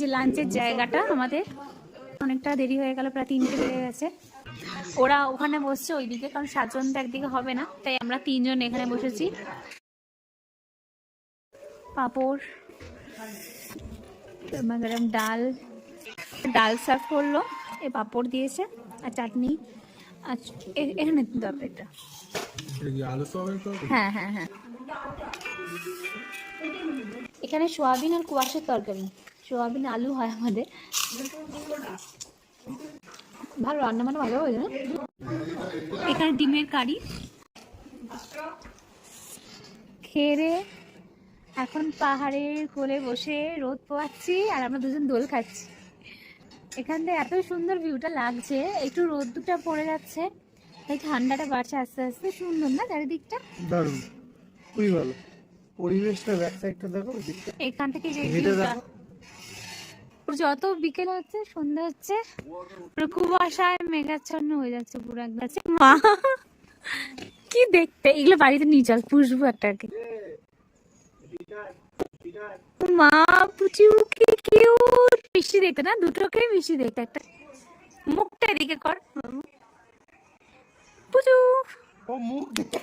যে লাঞ্চের জায়গাটা আমাদের অনেকটা দেরি হয়ে গেল, প্রায় 3টে বেজে গেছে। ওরা ওখানে বসছে ওইদিকে, কারণ 7জন তো একদিকে হবে না, তাই আমরা 3জন এখানে বসেছি। পাঁপড়, গরম ডাল, ডাল সার্ভ করলো, এ পাঁপড় দিয়েছে আর চাটনি। আচ্ছা এখানে এটা, হ্যাঁ হ্যাঁ হ্যাঁ, এখানে সোয়াবিন আর কুয়াশের তরকারি, সোয়াবিন আলু হয় আমাদের। ভালো রান্না, মানে ভালো হয়েছে না। এখানে ডিমের কারি খেয়ে এখন পাহাড়ের কোলে বসে রোদ পোয়াচ্ছি, আর আমরা দুজন দোল খাচ্ছি। এখান থেকে এত সুন্দর ভিউটা লাগছে, একটু রোদ্দুরটা পড়ে যাচ্ছে, তাই ঠান্ডাটা বাড়ছে আস্তে আস্তে। সুন্দর না চারিদিকটা, দারুণ, খুবই ভালো পরিবেশটা। ব্যাক সাইডটা দেখো, এখান থেকে যে ভিউটা, যত বিকেল হচ্ছে সন্ধ্যা হচ্ছে পুরো কুয়াশায় মেঘাচ্ছন্ন হয়ে যাচ্ছে পুরো একদম। মা কি দেখতে, এগুলো বাড়িতে নিয়ে চল, পুষবো একটাকে। মা পুচু কি কিউট, মিষ্টি দেখতে না, দুটোকে মিষ্টি দেখতে। একটা মুখটা এদিকে কর পুচু, ও মুখ দেখে